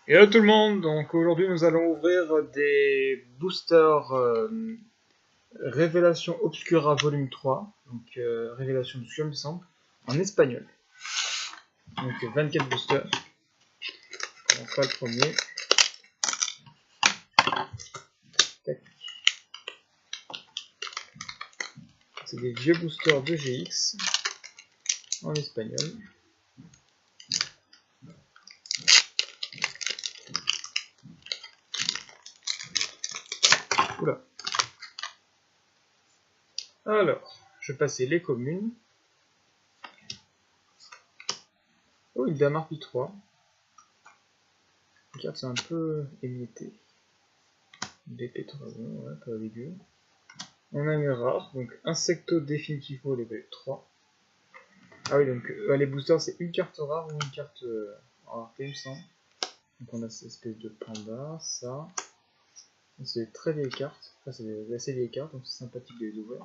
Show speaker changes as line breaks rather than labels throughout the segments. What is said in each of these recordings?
Hello tout le monde, donc aujourd'hui nous allons ouvrir des boosters Révélation Obscura volume 3, donc Révélation Obscura il me semble, en espagnol. Donc 24 boosters, on commence pas le premier. C'est des vieux boosters de GX en espagnol. Oula. Alors, je vais passer les communes. Oh, une Dame Harpie 3. Regarde, c'est un peu émietté. BP3, ouais, pas dégueu. On a une rare, donc Insecto Definitivo level 3. Ah oui, donc les boosters c'est une carte rare ou une carte en rareté, il me semble. Donc on a cette espèce de panda, ça. C'est des très vieilles cartes. Enfin, c'est des assez vieilles cartes, donc c'est sympathique de les ouvrir.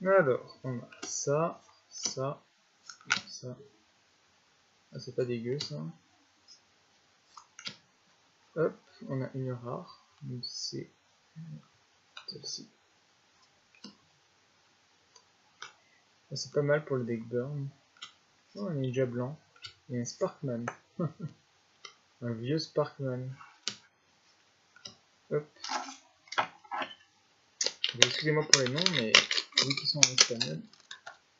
Alors, on a ça, ça, ça. Ah, c'est pas dégueu ça. Hop, on a une rare. Donc c'est celle-ci. Ah, c'est pas mal pour le deck burn. Oh, un ninja blanc. Et un Sparkman. Un vieux Sparkman. Hop. Excusez-moi pour les noms, mais vu qu'ils sont en espagnol,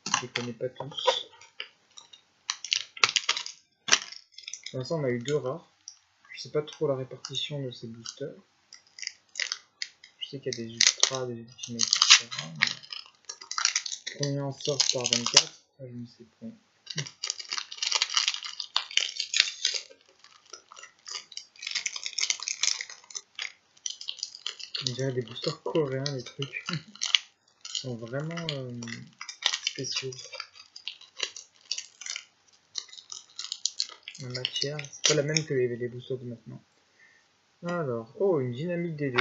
je les connais pas tous. Pour l'instant, on a eu deux rares. Je sais pas trop la répartition de ces boosters. Je sais qu'il y a des ultras, des ultimates, etc. Mais combien en sort par 24? Ça, je ne sais pas. On dirait des boosters coréens, les trucs. Ils sont vraiment spéciaux. La matière, c'est pas la même que les boosters de maintenant. Alors, oh, une dynamite DD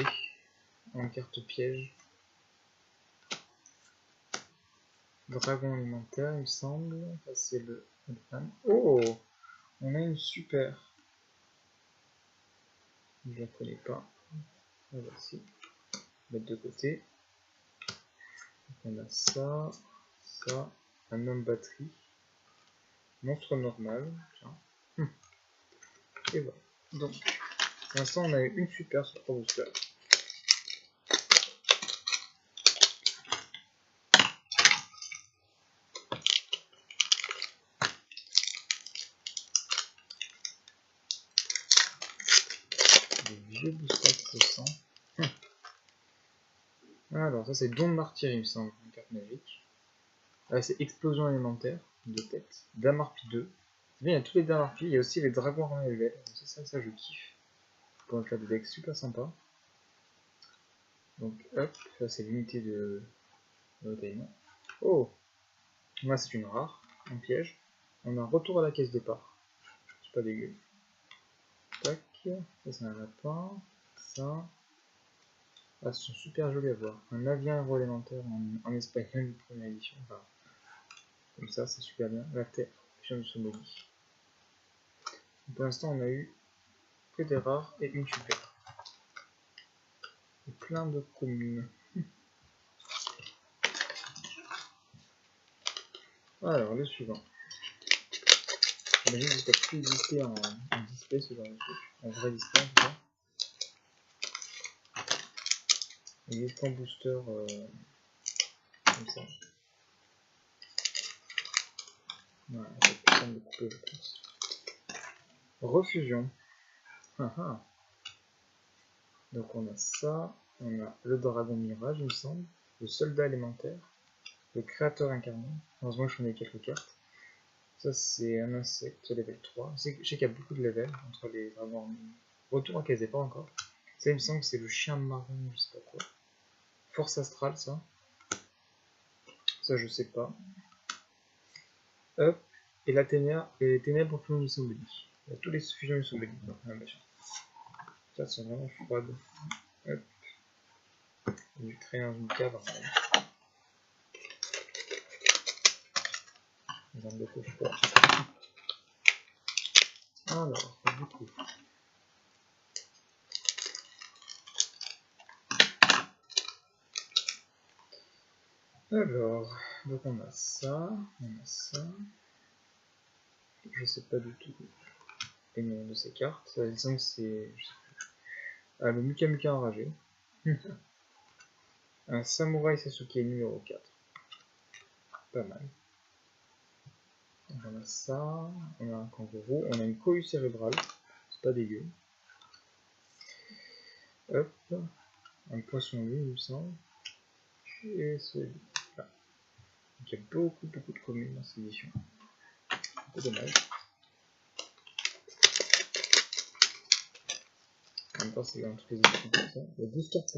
en carte piège. Dragon alimentaire, il me semble. Ça, c'est le. Oh, on a une super. Je la connais pas. La voici. Mettre de côté. Donc on a ça, ça, un homme batterie, monstre normal, tiens. Et voilà. Donc, pour l'instant, on a eu une super sur 3 boosters. Des vieux boosters qui se sent. Alors, ça c'est Don de Martyr, il me semble, une carte magique. Là, c'est Explosion élémentaire, de tête. Dame Harpie 2. C'est bien, il y a tous les Dame Harpie, il y a aussi les dragons armés level. Ça je kiffe. Pour faire des decks super sympas. Donc, hop, ça c'est l'unité de bataillement. Oh, là c'est une rare, un piège. On a un retour à la caisse départ. C'est pas dégueu. Tac, ça c'est un lapin. Ça. Ah, ce sont super jolis à voir. Un avion agroalimentaire en espagnol, première édition. Enfin, comme ça, c'est super bien. La terre, pion de Somali. Pour l'instant, on a eu que des rares et une super. Et plein de communes. Alors, le suivant. J'imagine que ça peut plus exister en display, ce genre de truc. En vrai display, en tout cas. Il existe en booster comme ça. Voilà, ça peut prendre de couper, je pense. Refusion. Ah ah. Donc on a ça, on a le dragon mirage, il me semble, le soldat élémentaire, le créateur incarné. Heureusement que je connais quelques cartes. Ça c'est un insecte level 3. Je sais qu'il y a beaucoup de levels entre les dragons. Retour à case pas encore. Ça il me semble que c'est le chien marron, je sais pas quoi. Force astrale ça. Ça je sais pas. Hop. Et la ténèbre, et les ténèbres fusion du Sombeli. Il y a tous les fusions du Sombeli. Ça, c'est vraiment froide. Hop. Je vais créer dans une cave. Dans le froid. Alors, du coup. Alors, donc on a ça, je sais pas du tout les noms de ces cartes, disons que c'est le Muka Muka enragé, un Samouraï Sasuke numéro 4, pas mal. Donc on a ça, on a un kangourou, on a une cohue cérébrale, c'est pas dégueu. Hop, un poisson lui, il me semble, et celui-là. Donc il y a beaucoup de communes dans cette édition, c'est dommage. En même temps, c'est dans toutes les éditions comme ça. Il y a 12 cartes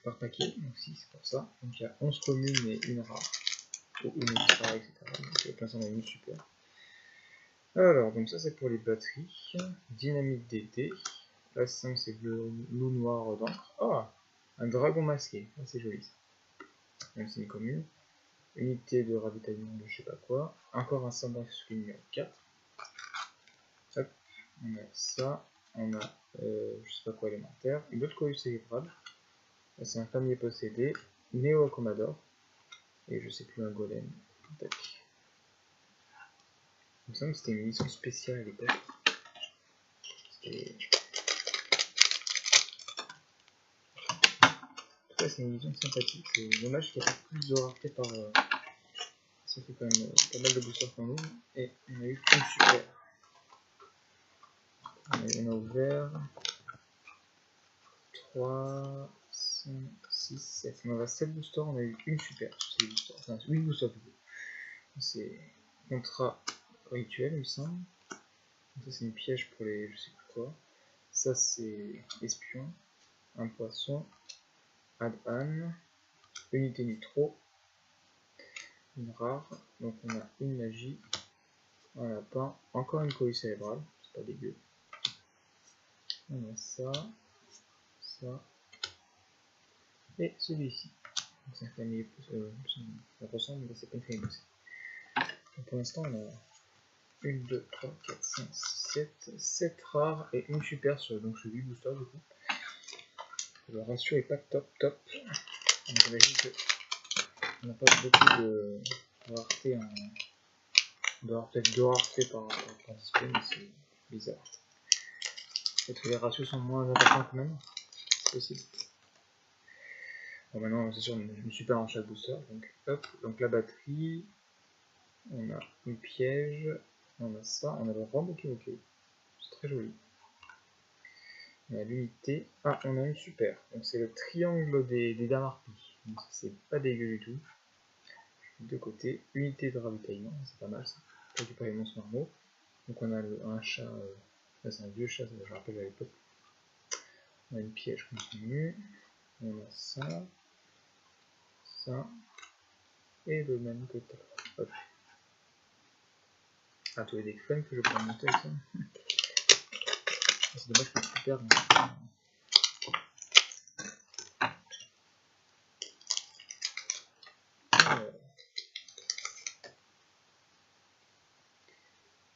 par paquet, donc si c'est pour ça. Donc il y a 11 communes et une rare, ou une extra, etc. Donc pour l'instant on a une super. Alors, donc ça c'est pour les batteries. Dynamite d'été. Là c'est bleu, loup noir d'encre. Ah, un dragon masqué. Ah, c'est joli ça. Donc c'est une commune. Unité de ravitaillement de je sais pas quoi. Encore un samouraï numéro 4. Hop, on a ça. On a je sais pas quoi élémentaire. Une autre cohue cérébrale. C'est un famille possédé. Néo Commodore. Et je sais plus un golem. Tac. Il me semble que c'était une mission spéciale à l'époque. En tout cas, c'est une mission sympathique. C'est dommage qu'il n'y ait pas plus de rareté par. Ça fait quand même pas mal de boosters qu'on ouvre. Et on a eu une super. On a ouvert 3, 5, 6, 7. On a 7 boosters, on a eu une super. C'est boosters. Enfin, 8 boosters plutôt. C'est contrat rituel, il me semble. Ça, c'est une piège pour les. Je sais plus quoi. Ça, c'est espion. Un poisson. Ad-An. Unité nitro. Une rare. Donc, on a une magie. Un lapin. Encore une cohue cérébrale. C'est pas dégueu. On a ça. Ça. Et celui-ci. C'est un famille. Ça ressemble, mais c'est pas une famille. Donc, pour l'instant, on a 1, 2, 3, 4, 5, 6, 7 rares et une super sur donc ce 8 booster du coup. Le ratio est pas top. Donc j'imagine qu'on n'a pas beaucoup de rareté en. On doit avoir peut-être 2 raretés par display, mais c'est bizarre. Peut-être que les ratios sont moins importants quand même. C'est possible. Bon maintenant c'est sûr, je me suis pas en chaque booster, donc hop, donc la batterie, on a une piège, on a ça, on a le rhum, ok, c'est très joli. On a l'unité. Ah, on a une super. Donc c'est le triangle des dames harpies. Donc c'est pas dégueu du tout. De côté. Unité de ravitaillement, c'est pas mal ça. Récupérer les monstres normaux. Donc on a un chat. Là c'est un vieux chat, ça je rappelle à l'époque. On a une piège continue. On a ça. Ça. Et le même que tout à l'heure. Hop. Ah, tous les decks fun que je peux monter avec ça. C'est dommage que je perde.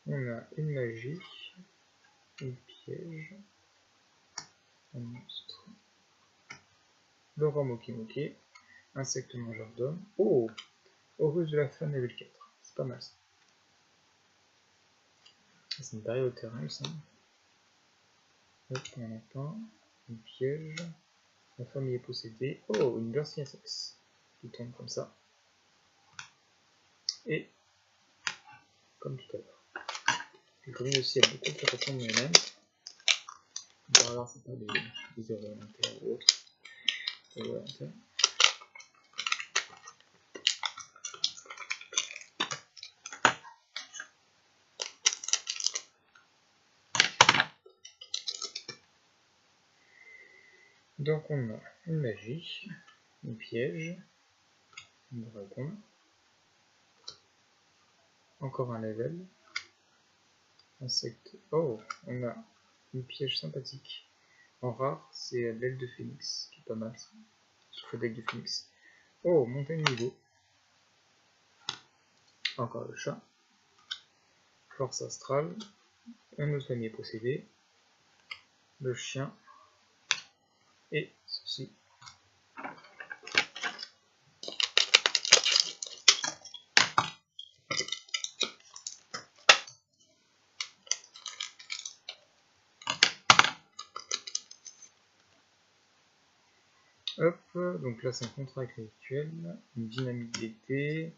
On a une magie, une piège, un monstre, le roi Moki Moki, insecte mangeur d'homme. Oh, Horus de la femme level 4. C'est pas mal ça. C'est une barrière au terrain, ça. Hop, un lapin, une piège. La famille est possédée. Oh, une Bercy SX qui tombe comme ça. Et comme tout à l'heure. Les communes aussi, il y a beaucoup qui ressemblent aux mêmes. Par hasard, c'est pas des erreurs élémentaires ou autres. Donc on a une magie, une piège, un dragon, encore un level, insecte. Oh, on a une piège sympathique. En rare, c'est l'aile de phénix, qui est pas mal. Souffle d'aigle du phénix. Oh, montagne niveau. Encore le chat. Force astrale. Un autre lamier possédé. Le chien. Et ceci. Hop, donc là c'est un contrat avec rituel, une dynamique d'été,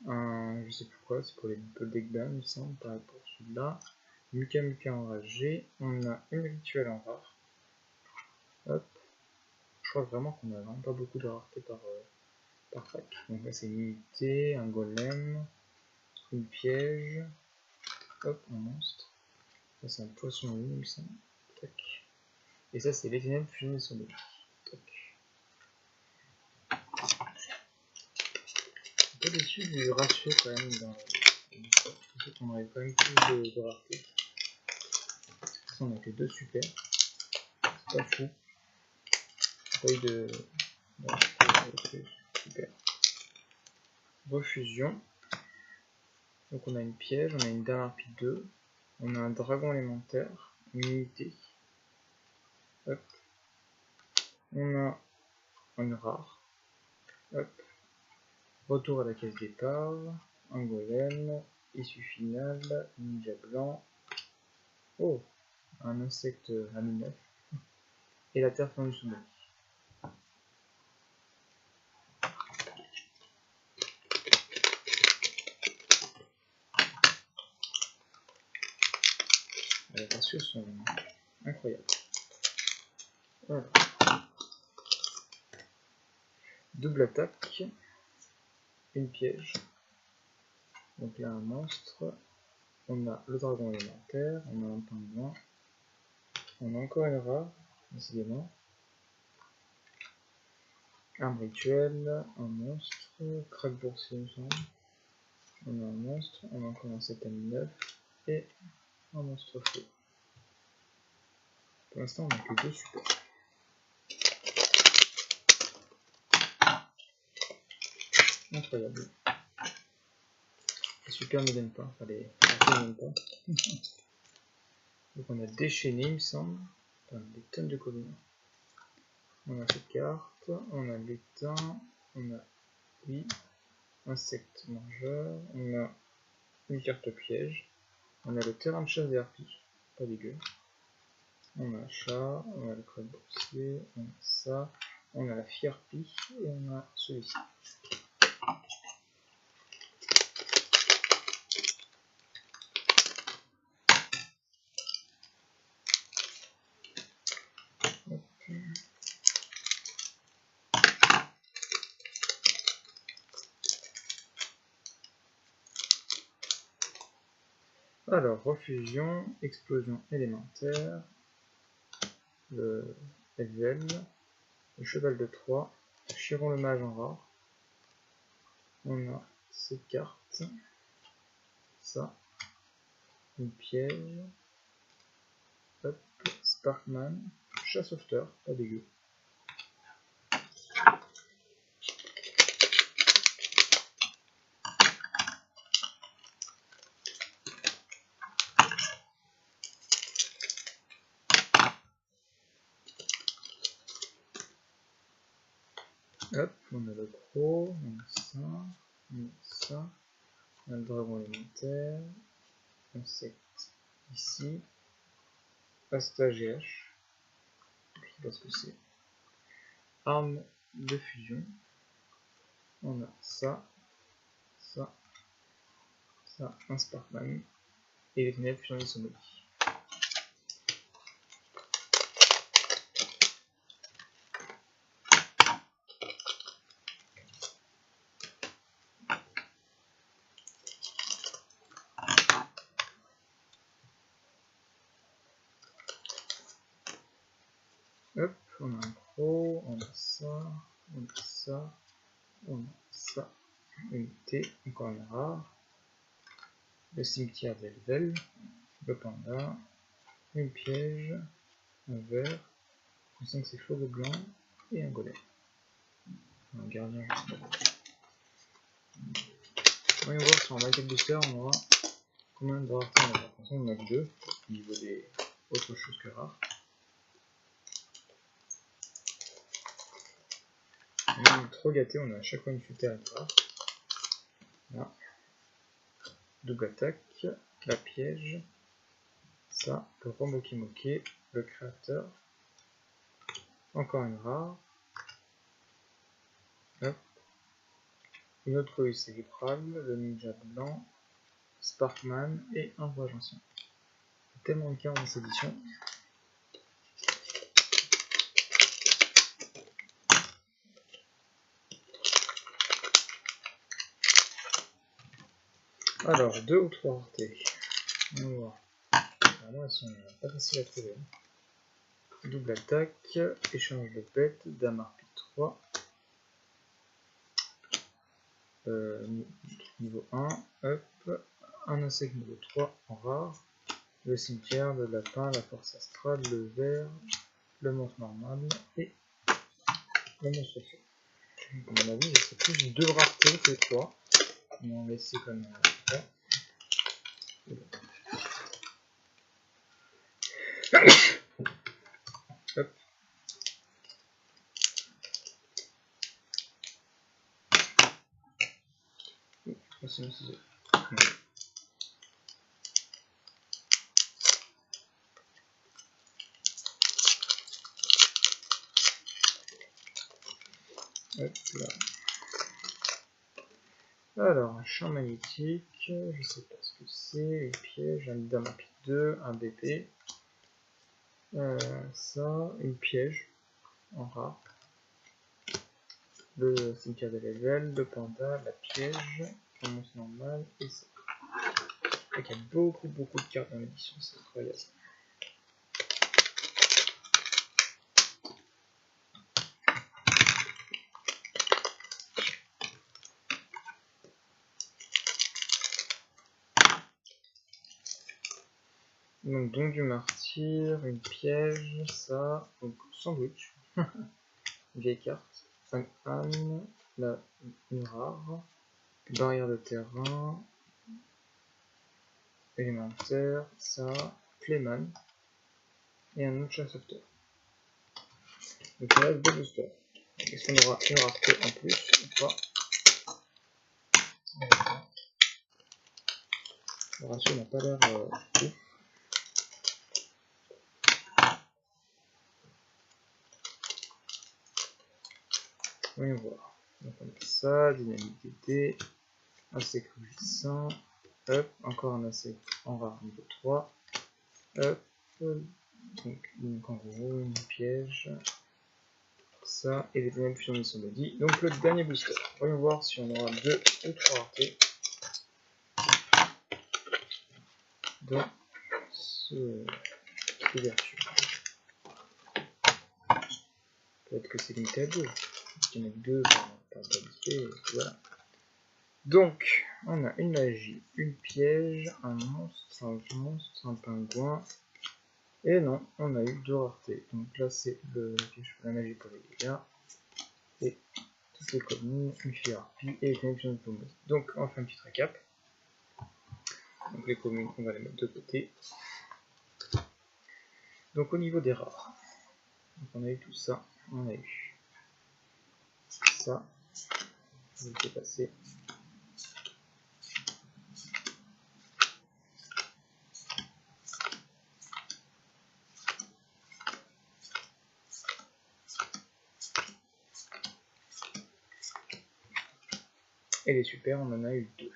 je sais plus quoi, c'est pour les deck ban, il me semble, pareil pour celui-là. Muka Muka enragé, on a une rituel en rare. Hop, je crois vraiment qu'on a vraiment pas beaucoup de rareté par pack. Donc là c'est une unité, un golem, une piège, hop, un monstre. Là c'est un poisson il me semble. Tac. Et ça c'est l'éternel fusion des sommets. Un peu déçu du ratio quand même dans l'histoire. Je pensais qu'on aurait quand même plus de rareté. On a que 2 super. C'est pas fou. Pas eu de super. Refusion. Donc on a une piège, on a une dame harpie 2. On a un dragon élémentaire, une unité. Hop. On a une rare. Hop. Retour à la case départ. Un golem. Issue finale. Ninja blanc. Oh, un insecte à 9. Et la terre fondue sous l'eau. Les ratios sont incroyables. Voilà. Double attaque. Une piège. Donc là un monstre. On a le dragon élémentaire. On a un pingouin. On a encore une rare, décidément. Arme rituel, un monstre, crack boursier il me semble. On a un monstre, on a encore un 7 9 et un monstre feu. Pour l'instant on n'a que 2 super. Incroyable. Les super ne viennent pas, enfin les ne viennent pas. Donc on a déchaîné il me semble, enfin, des tonnes de colonies. On a cette carte, on a l'étain, on a oui, insecte mangeur, on a une carte piège, on a le terrain de chasse des harpies, pas dégueu. On a un chat, on a le crabe boursier, on a ça, on a la fierpie et on a celui-ci. Alors, refusion, explosion élémentaire, le FVL, le cheval de Troie, Chiron le mage en rare. On a cette carte, ça, une piège, hop, Sparkman, chasse-sauveteur, pas dégueu. Hop, on a le gros, on a ça, on a ça, on a le dragon élémentaire, insecte ici, Asta GH, je sais pas ce que c'est, arme de fusion, on a ça, ça, ça, un Sparkman, et les ténèbres fusion des sommets. Hop, on a un pro, on a ça, on a ça, on a ça, unité, encore une rare, le cimetière d'Elvel, le panda, une piège, un vert, on sent que c'est fauve blanc, et un golem. Un gardien juste là. Voyons voir sur un Michael Booster on aura combien de raretés on aura. On en a 2 au niveau des autres choses que rares. On est trop gâté, on a à chaque fois une futée à rare. Là. Double attaque, la piège, ça, le Rambo-Kimoke, le créateur, encore une rare, hop. Une autre rue cérébrale, le ninja blanc, Sparkman et un voyage ancien. Tellement de cartes dans cette édition. Alors, 2 ou 3 raretés. On va voir. Alors, elles sont pas faciles à trouver. Double attaque, échange de bêtes, dame harpie 3. Niveau 1, hop, un insecte niveau 3 en rare, le cimetière, le lapin, la force astrale, le ver, le monstre normal et le monstre feu. À mon avis, c'est plus 2 raretés que 3. On va laisser comme ça. Hop. C'est un ciseau. Hop là. Alors, un champ magnétique, je sais pas ce que c'est, une piège, un dame à pique 2, un BP, ça, une piège en rare, le cimetière de level, le panda, la piège, un monstre normal et ça. Il y a beaucoup de cartes dans l'édition, c'est incroyable. Donc, don du martyr, une piège, ça, donc sandwich, une vieille carte, 5 ânes, une rare, barrière de terrain, élémentaire, ça, Clayman, et un autre chasseur. Donc il reste 2 boosters. Est-ce qu'on aura une rareté en plus ou pas? Le ratio n'a pas l'air ouf. Voyons voir. Donc on a ça, dynamique d'été, insecte rugissant, hop, encore un insecte en rare niveau 3, hop, donc une kangourou, une piège, ça, et les dynamiques fusion de son body. Donc le dernier booster. Voyons voir si on aura 2 ou 3 raretés dans cette ouverture. Peut-être que c'est limité à 2. Il y en a 2, pas de voilà. Donc, on a une magie, une piège, un monstre, un pingouin. Et non, on a eu 2 raretés. Donc là, c'est la magie pour les dégâts. Et toutes les communes, une fille harpie et une connexion de pommeuse. Donc, on fait un petit récap. Donc, les communes, on va les mettre de côté. Donc, au niveau des rares, donc on a eu tout ça. On a eu ça. Je vais le faire passer. Et les super, on en a eu 2.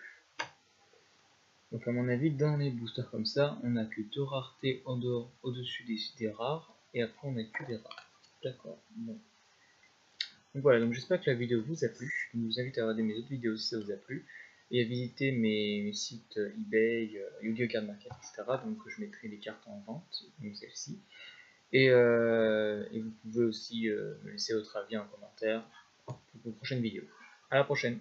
Donc à mon avis, dans les boosters comme ça, on n'a que 2 raretés en dehors, au-dessus des rares, et après on n'a que des rares. D'accord, bon. Donc voilà, donc j'espère que la vidéo vous a plu. Je vous invite à regarder mes autres vidéos si ça vous a plu, et à visiter mes sites eBay, Yu-Gi-Oh! Card Market, etc. Donc je mettrai les cartes en vente, donc celle-ci. Et vous pouvez aussi me laisser votre avis en commentaire pour vos prochaines vidéos. À la prochaine!